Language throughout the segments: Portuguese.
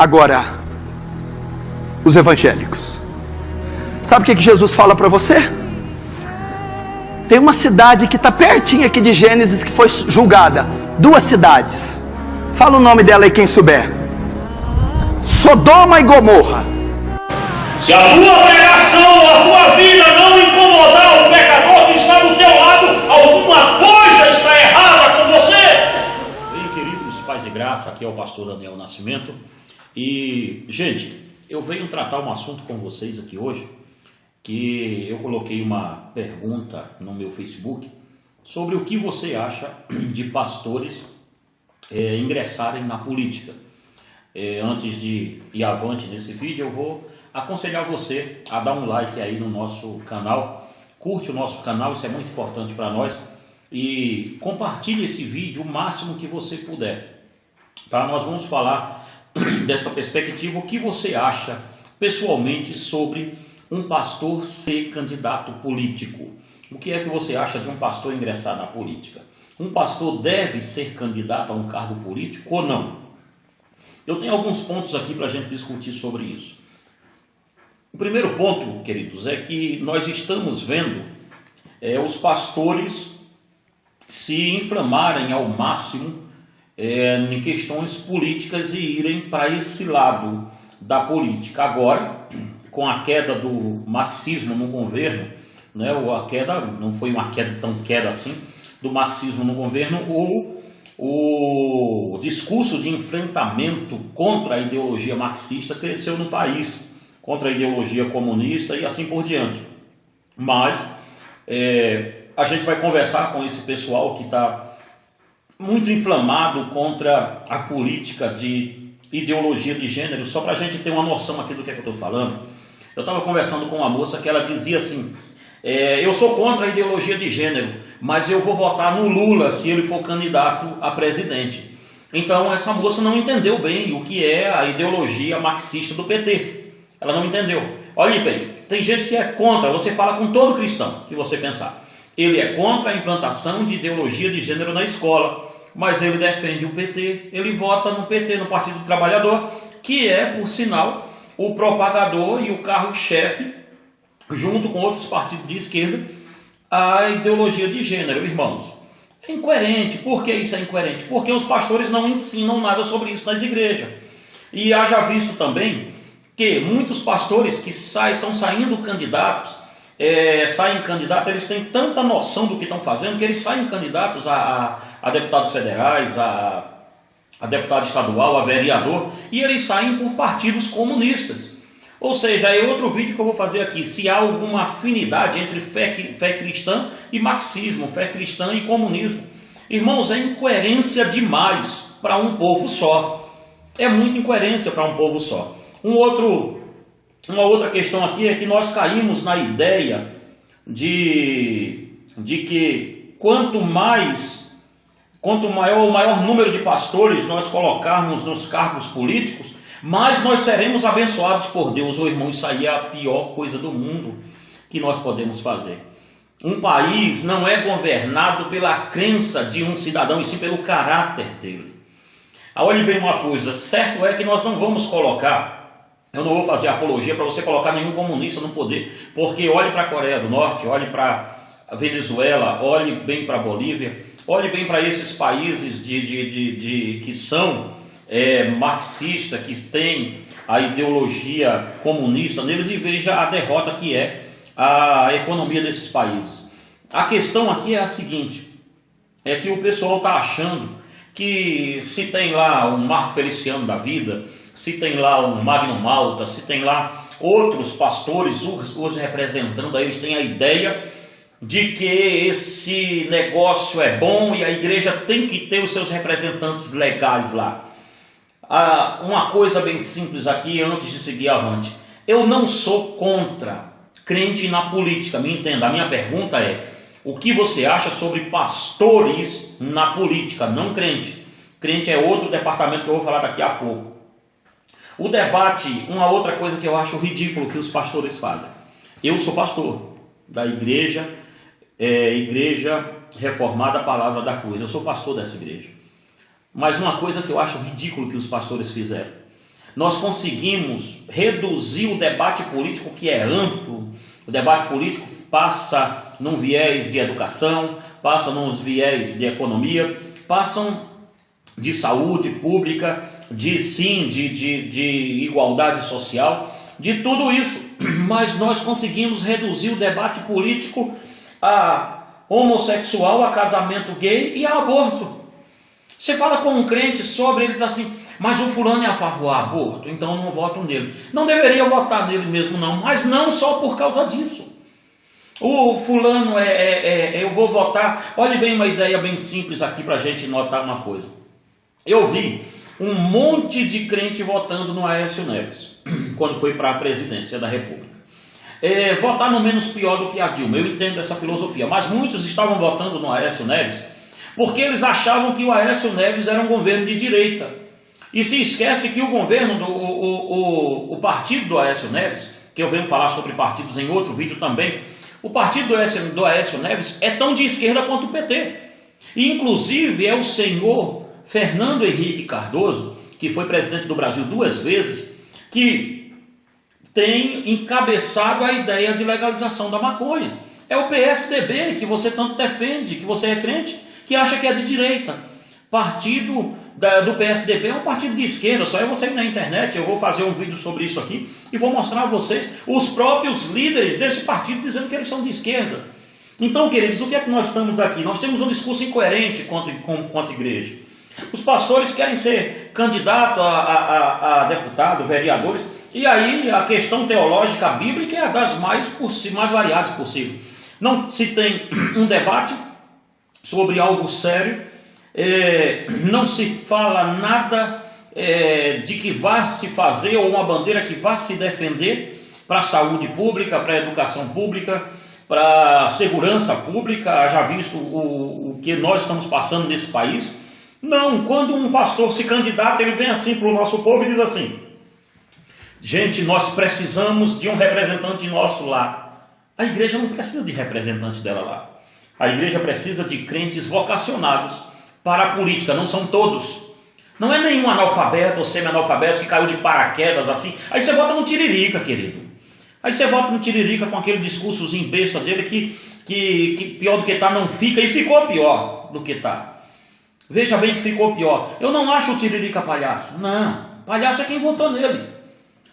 Agora, os evangélicos. Sabe o que Jesus fala para você? Tem uma cidade que está pertinho aqui de Gênesis que foi julgada. 2 cidades. Fala o nome dela aí quem souber. Sodoma e Gomorra. Se a tua pregação, a tua vida não incomodar o pecador que está do teu lado, alguma coisa está errada com você. Bem, queridos pais de graça, aqui é o pastor Daniel Nascimento. E, gente, eu venho tratar um assunto com vocês aqui hoje, que eu coloquei uma pergunta no meu Facebook sobre o que você acha de pastores ingressarem na política. Antes de ir avante nesse vídeo, eu vou aconselhar você a dar um like aí no nosso canal, curte o nosso canal, isso é muito importante para nós, e compartilhe esse vídeo o máximo que você puder. Tá? Nós vamos falar dessa perspectiva, o que você acha pessoalmente sobre um pastor ser candidato político. O que é que você acha de um pastor ingressar na política? Um pastor deve ser candidato a um cargo político ou não? Eu tenho alguns pontos aqui para a gente discutir sobre isso. O primeiro ponto, queridos, é que nós estamos vendo os pastores se inflamarem ao máximo em questões políticas e irem para esse lado da política. Agora, com a queda do marxismo no governo, né, a queda não foi uma queda tão queda assim, do marxismo no governo, o discurso de enfrentamento contra a ideologia marxista cresceu no país, contra a ideologia comunista e assim por diante. Mas a gente vai conversar com esse pessoal que está muito inflamado contra a política de ideologia de gênero, só para a gente ter uma noção aqui do que é que eu estou falando. Eu estava conversando com uma moça que ela dizia assim, eu sou contra a ideologia de gênero, mas eu vou votar no Lula se ele for candidato a presidente. Então essa moça não entendeu bem o que é a ideologia marxista do PT. Ela não entendeu. Olha bem, tem gente que é contra, você fala com todo cristão que você pensar. Ele é contra a implantação de ideologia de gênero na escola, mas ele defende o PT, ele vota no PT, no Partido do Trabalhador, que é, por sinal, o propagador e o carro-chefe, junto com outros partidos de esquerda, a ideologia de gênero, irmãos. É incoerente. Por que isso é incoerente? Porque os pastores não ensinam nada sobre isso nas igrejas. E haja visto também que muitos pastores que estão saindo candidatos, eles têm tanta noção do que estão fazendo, que eles saem candidatos a deputados federais, a deputado estadual, a vereador, e eles saem por partidos comunistas. Ou seja, é outro vídeo que eu vou fazer aqui, se há alguma afinidade entre fé cristã e marxismo, fé cristã e comunismo. Irmãos, é incoerência demais para um povo só. É muita incoerência para um povo só. Uma outra questão aqui é que nós caímos na ideia de que quanto maior o maior número de pastores nós colocarmos nos cargos políticos, mais nós seremos abençoados por Deus. Ô irmão, isso aí é a pior coisa do mundo que nós podemos fazer. Um país não é governado pela crença de um cidadão, e sim pelo caráter dele. Olhe bem uma coisa, certo é que nós não vamos colocar, eu não vou fazer apologia para você colocar nenhum comunista no poder, porque olhe para a Coreia do Norte, olhe para a Venezuela, olhe bem para a Bolívia, olhe bem para esses países que são marxistas, que têm a ideologia comunista neles, e veja a derrota que é a economia desses países. A questão aqui é a seguinte, é que o pessoal está achando que se tem lá um Marco Feliciano da vida, se tem lá um Magno Malta, se tem lá outros pastores os representando, aí eles têm a ideia de que esse negócio é bom e a igreja tem que ter os seus representantes legais lá. Uma coisa bem simples aqui, antes de seguir avante. Eu não sou contra crente na política, me entenda. A minha pergunta é, o que você acha sobre pastores na política, não crente? Crente é outro departamento que eu vou falar daqui a pouco. O debate, uma outra coisa que eu acho ridículo que os pastores fazem. Eu sou pastor da igreja Reformada Palavra da Cruz. Eu sou pastor dessa igreja. Mas uma coisa que eu acho ridículo que os pastores fizeram. nós conseguimos reduzir o debate político, que é amplo. O debate político passa num viés de educação, passa nos viés de economia, passam de saúde pública, de igualdade social, de tudo isso. Mas nós conseguimos reduzir o debate político a homossexual, a casamento gay e a aborto. Você fala com um crente sobre, ele diz assim, mas o fulano é a favor do aborto, então eu não voto nele. Não deveria votar nele mesmo não, mas não só por causa disso. O fulano eu vou votar. Olhe bem, uma ideia bem simples aqui para a gente notar uma coisa. Eu vi um monte de crente votando no Aécio Neves, quando foi para a presidência da República. Votar no menos pior do que a Dilma, eu entendo essa filosofia, mas muitos estavam votando no Aécio Neves porque eles achavam que o Aécio Neves era um governo de direita. E se esquece que o governo, o partido do Aécio Neves, que eu venho falar sobre partidos em outro vídeo também, o partido do Aécio Neves é tão de esquerda quanto o PT. E inclusive é o senhor Fernando Henrique Cardoso, que foi presidente do Brasil 2 vezes, que tem encabeçado a ideia de legalização da maconha. É o PSDB que você tanto defende, que você é crente, que acha que é de direita. Partido do PSDB é um partido de esquerda, só você ir na internet, eu vou fazer um vídeo sobre isso aqui e vou mostrar a vocês os próprios líderes desse partido dizendo que eles são de esquerda. Então, queridos, o que é que nós estamos aqui? Nós temos um discurso incoerente contra a igreja. Os pastores querem ser candidatos a deputado, vereadores, e aí a questão teológica bíblica é a das mais variadas possível. Não se tem um debate sobre algo sério, não se fala nada de que vá se fazer ou uma bandeira que vá se defender para a saúde pública, para a educação pública, para a segurança pública. Já visto o que nós estamos passando nesse país. Não, quando um pastor se candidata, ele vem assim para o nosso povo e diz assim: gente, nós precisamos de um representante nosso lá. A igreja não precisa de representante dela lá. A igreja precisa de crentes vocacionados para a política, não são todos. Não é nenhum analfabeto ou semi-analfabeto que caiu de paraquedas assim. Aí você vota no Tiririca, querido. Aí você vota no Tiririca com aquele discursozinho besta dele que pior do que está não fica, e ficou pior do que está. Veja bem que ficou pior. Eu não acho o Tiririca palhaço. Não, palhaço é quem votou nele.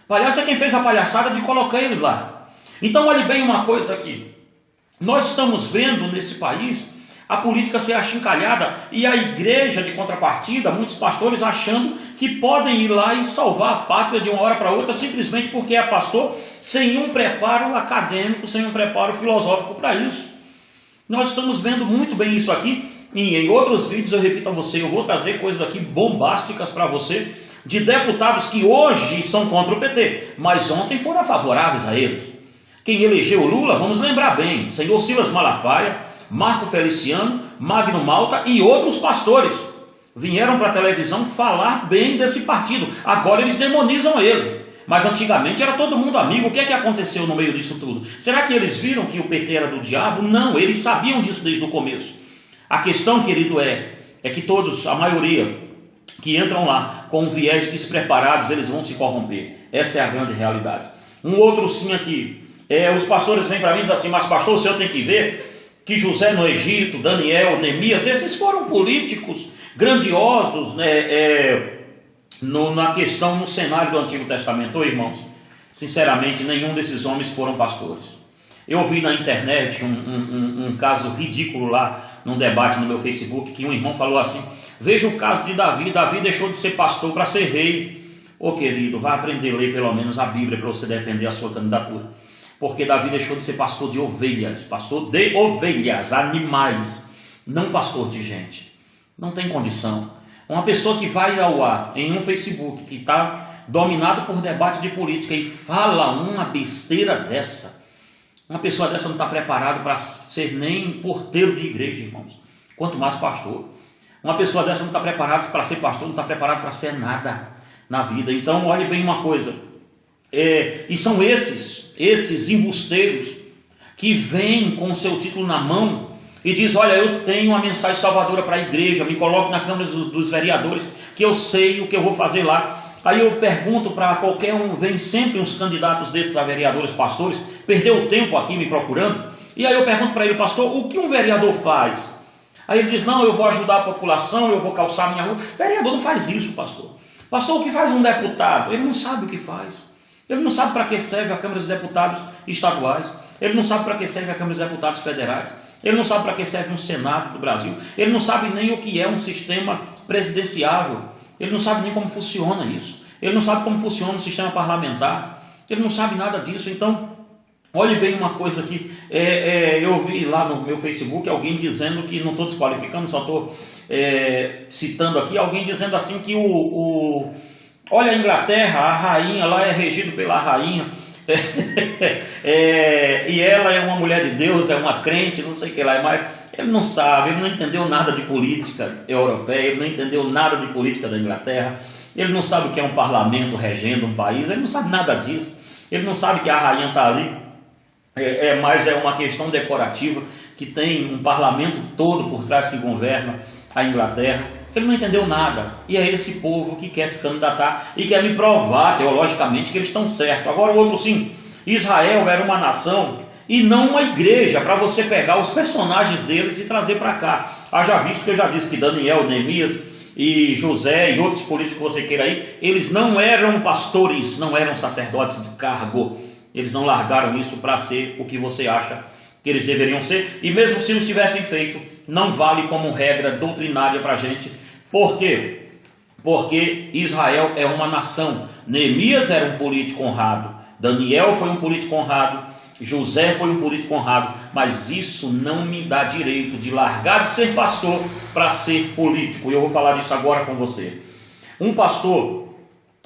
Palhaço é quem fez a palhaçada de colocar ele lá. Então olhe bem uma coisa aqui. Nós estamos vendo nesse país a política ser achincalhada e a igreja de contrapartida, muitos pastores achando que podem ir lá e salvar a pátria de uma hora para outra simplesmente porque é pastor, sem um preparo acadêmico, sem um preparo filosófico para isso. Nós estamos vendo muito bem isso aqui e em outros vídeos eu repito a você, eu vou trazer coisas aqui bombásticas para você, de deputados que hoje são contra o PT, mas ontem foram favoráveis a eles. Quem elegeu o Lula, vamos lembrar bem, senhor Silas Malafaia, Marco Feliciano, Magno Malta e outros pastores vieram para a televisão falar bem desse partido. Agora eles demonizam ele, mas antigamente era todo mundo amigo. O que é que aconteceu no meio disso tudo? Será que eles viram que o PT era do diabo? Não, eles sabiam disso desde o começo. A questão, querido, é que todos, a maioria que entram lá com um viés despreparados, eles vão se corromper. Essa é a grande realidade. Um outro sim aqui, os pastores vêm para mim e dizem assim: mas pastor, o senhor tem que ver que José no Egito, Daniel, Neemias, esses foram políticos grandiosos, na questão, no cenário do Antigo Testamento. Irmãos, sinceramente, nenhum desses homens foram pastores. Eu vi na internet um caso ridículo lá, num debate no meu Facebook, que um irmão falou assim: veja o caso de Davi. Davi deixou de ser pastor para ser rei. Ô querido, vá aprender a ler pelo menos a Bíblia para você defender a sua candidatura. Porque Davi deixou de ser pastor de ovelhas, animais, não pastor de gente. Não tem condição. Uma pessoa que vai ao ar em um Facebook que está dominado por debate de política e fala uma besteira dessa, uma pessoa dessa não está preparada para ser nem porteiro de igreja, irmãos, quanto mais pastor. Uma pessoa dessa não está preparada para ser pastor, não está preparada para ser nada na vida. Então olhe bem uma coisa, e são esses embusteiros que vêm com o seu título na mão e diz: olha, eu tenho uma mensagem salvadora para a igreja, me coloque na Câmara dos Vereadores, que eu sei o que eu vou fazer lá. Aí eu pergunto para qualquer um, vem sempre uns candidatos desses a vereadores, pastores, perdeu tempo aqui me procurando, e aí eu pergunto para ele, pastor, o que um vereador faz? Aí ele diz, não, eu vou ajudar a população, eu vou calçar minha rua. Vereador não faz isso, pastor. Pastor, o que faz um deputado? Ele não sabe o que faz. Ele não sabe para que serve a Câmara dos Deputados estaduais. Ele não sabe para que serve a Câmara dos Deputados federais. Ele não sabe para que serve um Senado do Brasil. Ele não sabe nem o que é um sistema presidenciável. Ele não sabe nem como funciona isso. Ele não sabe como funciona o sistema parlamentar. Ele não sabe nada disso. Então, olhe bem uma coisa que eu vi lá no meu Facebook alguém dizendo que, não estou desqualificando, só estou citando aqui, alguém dizendo assim que olha a Inglaterra, a rainha lá é regida pela rainha, e ela é uma mulher de Deus, é uma crente, não sei o que lá, mas ele não sabe, ele não entendeu nada de política europeia, ele não entendeu nada de política da Inglaterra, ele não sabe o que é um parlamento regendo um país, ele não sabe nada disso, ele não sabe que a rainha está ali, mas é uma questão decorativa, que tem um parlamento todo por trás que governa a Inglaterra. Ele não entendeu nada, e é esse povo que quer se candidatar e quer me provar teologicamente que eles estão certos. Agora o outro sim, Israel era uma nação e não uma igreja para você pegar os personagens deles e trazer para cá. Haja visto que eu já disse que Daniel, Neemias e José e outros políticos que você queira aí, eles não eram pastores, não eram sacerdotes de cargo, eles não largaram isso para ser o que você acha que eles deveriam ser, e mesmo se os tivessem feito, não vale como regra doutrinária para a gente. Por quê? Porque Israel é uma nação. Neemias era um político honrado, Daniel foi um político honrado, José foi um político honrado, mas isso não me dá direito de largar de ser pastor para ser político. E eu vou falar disso agora com você. Um pastor,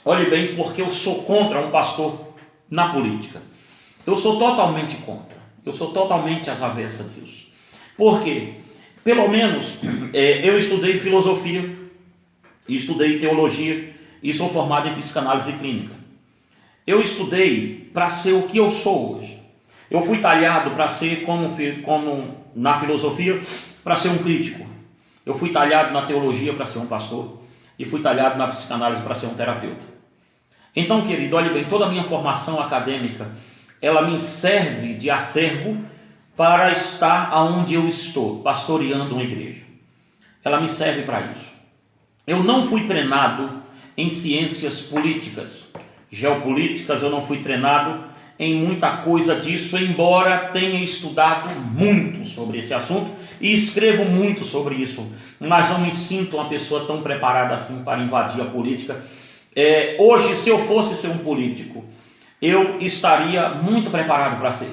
olhe bem, porque eu sou contra um pastor na política. Eu sou totalmente contra. Eu sou totalmente às avessas disso. Por quê? Pelo menos eu estudei filosofia, estudei teologia e sou formado em psicanálise clínica. Eu estudei para ser o que eu sou hoje. Eu fui talhado para ser, como na filosofia, para ser um crítico. Eu fui talhado na teologia para ser um pastor. E fui talhado na psicanálise para ser um terapeuta. Então, querido, olhe bem, toda a minha formação acadêmica, ela me serve de acervo para estar aonde eu estou, pastoreando uma igreja. Ela me serve para isso. Eu não fui treinado em ciências políticas, geopolíticas, eu não fui treinado em muita coisa disso, embora tenha estudado muito sobre esse assunto e escrevo muito sobre isso, mas não me sinto uma pessoa tão preparada assim para invadir a política. Hoje, se eu fosse ser um político, eu estaria muito preparado para ser,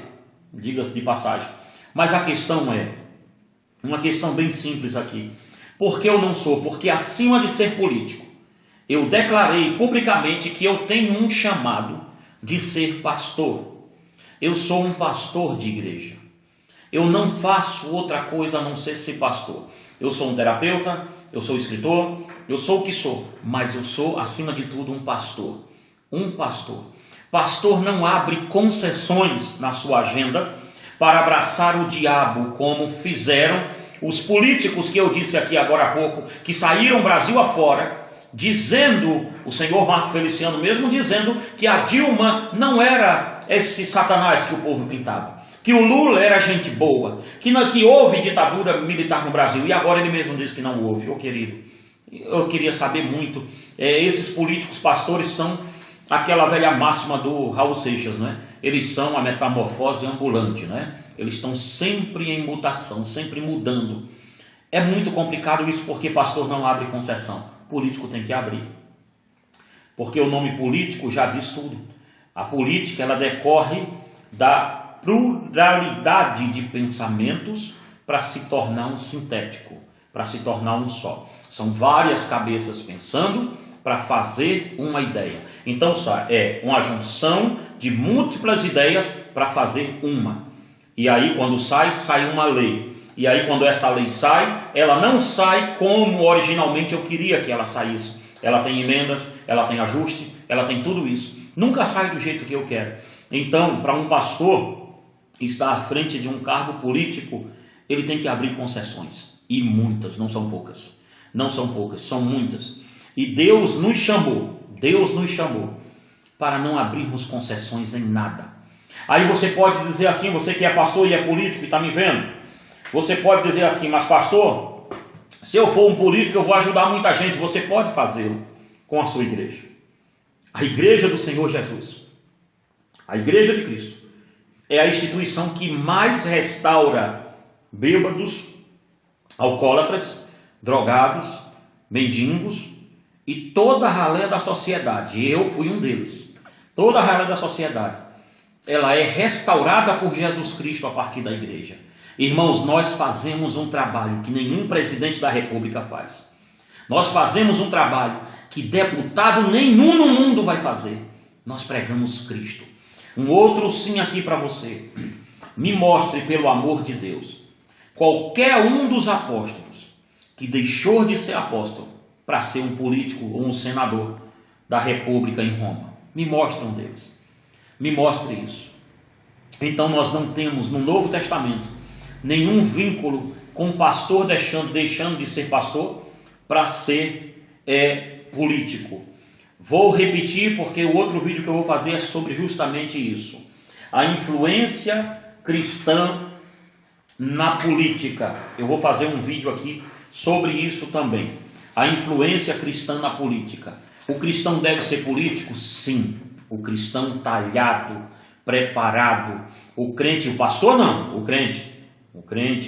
diga-se de passagem. Mas a questão é, uma questão bem simples aqui. Por que eu não sou? Porque acima de ser político, eu declarei publicamente que eu tenho um chamado de ser pastor. Eu sou um pastor de igreja. Eu não faço outra coisa a não ser pastor. Eu sou um terapeuta, eu sou escritor, eu sou o que sou, mas eu sou, acima de tudo, um pastor. Um pastor. Pastor não abre concessões na sua agenda para abraçar o diabo, como fizeram os políticos que eu disse aqui agora há pouco, que saíram Brasil afora, dizendo, o senhor Marco Feliciano mesmo dizendo, que a Dilma não era esse Satanás que o povo pintava, que o Lula era gente boa, que houve ditadura militar no Brasil, e agora ele mesmo diz que não houve. Ô querido, eu queria saber muito, esses políticos pastores são aquela velha máxima do Raul Seixas, né? Eles são a metamorfose ambulante, né? Eles estão sempre em mutação, sempre mudando. É muito complicado isso, porque pastor não abre concessão. Político tem que abrir. Porque o nome político já diz tudo. A política, ela decorre da pluralidade de pensamentos para se tornar um sintético, para se tornar um só. São várias cabeças pensando para fazer uma ideia. Então, é uma junção de múltiplas ideias para fazer uma. E aí, quando sai uma lei. E aí, quando essa lei sai, ela não sai como originalmente eu queria que ela saísse. Ela tem emendas, ela tem ajuste, ela tem tudo isso. Nunca sai do jeito que eu quero. Então, para um pastor estar à frente de um cargo político, ele tem que abrir concessões. E muitas, não são poucas. Não são poucas, são muitas. E Deus nos chamou Deus nos chamou para não abrirmos concessões em nada. Aí você pode dizer assim, você que é pastor e é político e está me vendo, você pode dizer assim, mas pastor, se eu for um político eu vou ajudar muita gente. Você pode fazê-lo com a sua igreja. A igreja do Senhor Jesus, a igreja de Cristo, é a instituição que mais restaura bêbados, alcoólatras, drogados, mendigos e toda a ralé da sociedade. Eu fui um deles. Toda a ralé da sociedade, ela é restaurada por Jesus Cristo a partir da igreja. Irmãos, nós fazemos um trabalho que nenhum presidente da república faz. Nós fazemos um trabalho que deputado nenhum no mundo vai fazer. Nós pregamos Cristo. Um outro sim aqui para você. Me mostre, pelo amor de Deus, qualquer um dos apóstolos que deixou de ser apóstolo para ser um político ou um senador da república em Roma. Me mostre um deles. Me mostre isso. Então nós não temos no Novo Testamento nenhum vínculo com o pastor deixando de ser pastor para ser político. Vou repetir porque o outro vídeo que eu vou fazer é sobre justamente isso. A influência cristã na política. Eu vou fazer um vídeo aqui sobre isso também. A influência cristã na política. O cristão deve ser político? Sim. O cristão talhado, preparado. O crente, o pastor não, o crente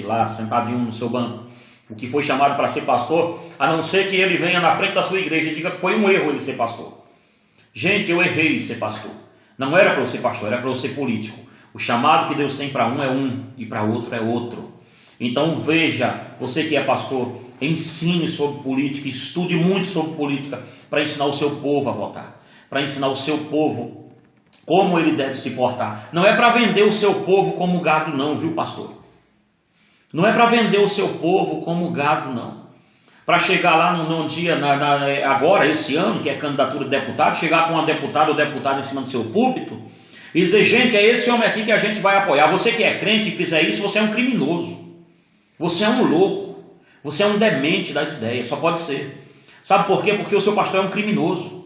lá sentadinho no seu banco, o que foi chamado para ser pastor, a não ser que ele venha na frente da sua igreja e diga que foi um erro ele ser pastor. Gente, eu errei em ser pastor. Não era para eu ser pastor, era para eu ser político. O chamado que Deus tem para um é um e para outro é outro. Então veja, você que é pastor, ensine sobre política, estude muito sobre política para ensinar o seu povo a votar, para ensinar o seu povo como ele deve se portar. Não é para vender o seu povo como gado não, viu pastor? Não é para vender o seu povo como gado não. Para chegar lá num dia, agora esse ano, que é candidatura de deputado, chegar com uma deputada ou deputado em cima do seu púlpito e dizer, gente, é esse homem aqui que a gente vai apoiar. Você que é crente e fizer isso, você é um criminoso. Você é um louco. Você é um demente das ideias, só pode ser. Sabe por quê? Porque o seu pastor é um criminoso.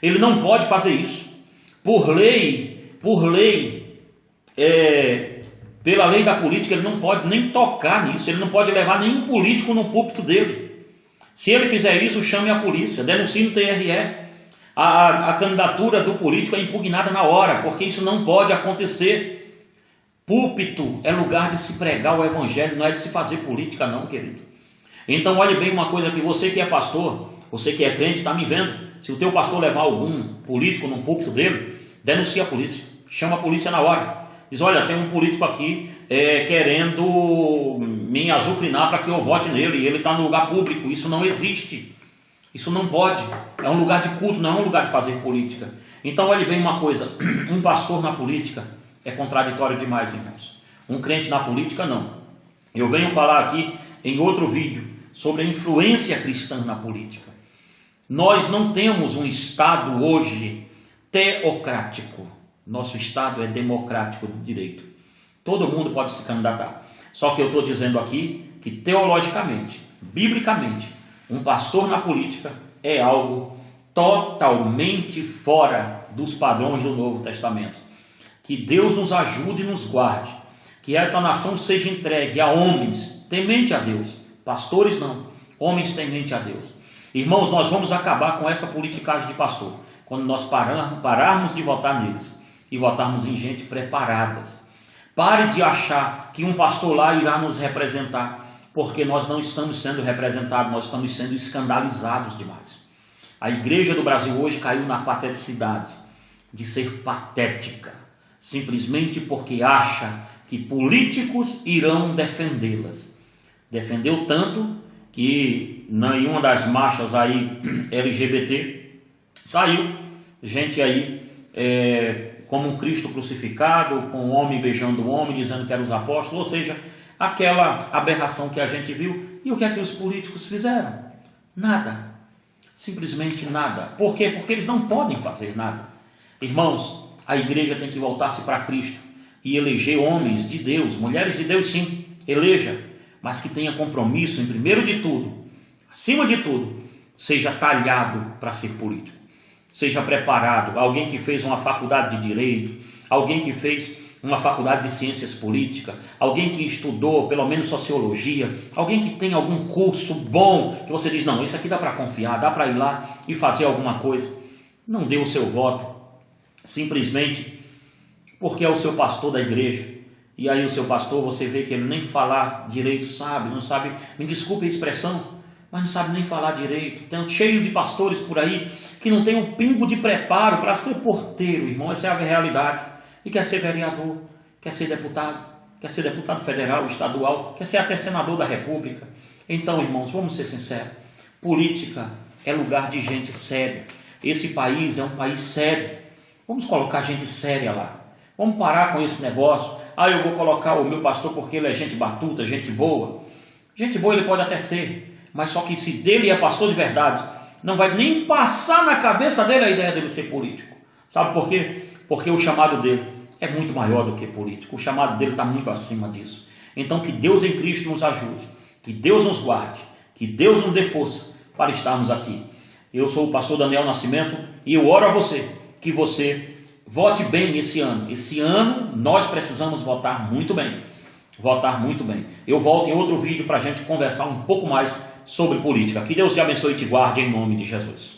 Ele não pode fazer isso. Por lei, pela lei da política, ele não pode nem tocar nisso. Ele não pode levar nenhum político no púlpito dele. Se ele fizer isso, chame a polícia, denuncie no TRE. A candidatura do político é impugnada na hora, porque isso não pode acontecer. Púlpito é lugar de se pregar o evangelho, não é de se fazer política não, querido. Então olhe bem uma coisa, que você que é pastor, você que é crente, está me vendo. Se o teu pastor levar algum político no púlpito dele, denuncie a polícia, chama a polícia na hora. Diz, olha, tem um político aqui querendo me azucrinar para que eu vote nele, e ele está no lugar público. Isso não existe, isso não pode. É um lugar de culto, não é um lugar de fazer política. Então olhe bem uma coisa, um pastor na política é contraditório demais, irmãos. Um crente na política, não. Eu venho falar aqui em outro vídeo sobre a influência cristã na política. Nós não temos um Estado hoje teocrático. Nosso Estado é democrático de direito. Todo mundo pode se candidatar. Só que eu estou dizendo aqui que teologicamente, biblicamente, um pastor na política é algo totalmente fora dos padrões do Novo Testamento. Que Deus nos ajude e nos guarde. Que essa nação seja entregue a homens temente a Deus. Pastores não, homens temente a Deus. Irmãos, nós vamos acabar com essa politicagem de pastor quando nós pararmos de votar neles e votarmos em gente preparadas. Pare de achar que um pastor lá irá nos representar, porque nós não estamos sendo representados, nós estamos sendo escandalizados demais. A igreja do Brasil hoje caiu na pateticidade de ser patética, simplesmente porque acha que políticos irão defendê-las. Defendeu tanto que em uma das marchas aí LGBT saiu gente aí como um Cristo crucificado, com um homem beijando um homem, dizendo que eram os apóstolos, ou seja, aquela aberração que a gente viu. E o que é que os políticos fizeram? Nada, simplesmente nada. Por quê? Porque eles não podem fazer nada. Irmãos, a igreja tem que voltar-se para Cristo e eleger homens de Deus, mulheres de Deus, sim, eleja, mas que tenha compromisso em primeiro de tudo, acima de tudo, seja talhado para ser político. seja preparado, alguém que fez uma faculdade de Direito, alguém que fez uma faculdade de Ciências Políticas, alguém que estudou pelo menos Sociologia, alguém que tem algum curso bom, que você diz, não, isso aqui dá para confiar, dá para ir lá e fazer alguma coisa. Não dê o seu voto, simplesmente porque é o seu pastor da igreja. E aí o seu pastor, você vê que ele nem falar direito sabe, não sabe, me desculpe a expressão, mas não sabe nem falar direito. Tem cheio de pastores por aí que não tem um pingo de preparo para ser porteiro, irmão, essa é a realidade. E quer ser vereador, quer ser deputado federal, estadual, quer ser até senador da república. Então, irmãos, vamos ser sinceros, política é lugar de gente séria. Esse país é um país sério. Vamos colocar gente séria lá. Vamos parar com esse negócio. Ah, eu vou colocar o meu pastor porque ele é gente batuta, gente boa. Gente boa ele pode até ser, mas só que se dele é pastor de verdade, não vai nem passar na cabeça dele a ideia dele ser político. Sabe por quê? Porque o chamado dele é muito maior do que político. O chamado dele está muito acima disso. Então que Deus em Cristo nos ajude, que Deus nos guarde, que Deus nos dê força para estarmos aqui. Eu sou o pastor Daniel Nascimento e eu oro a você, que você vote bem esse ano. Esse ano nós precisamos votar muito bem. Votar muito bem. Eu volto em outro vídeo para a gente conversar um pouco mais sobre política. Que Deus te abençoe e te guarde em nome de Jesus.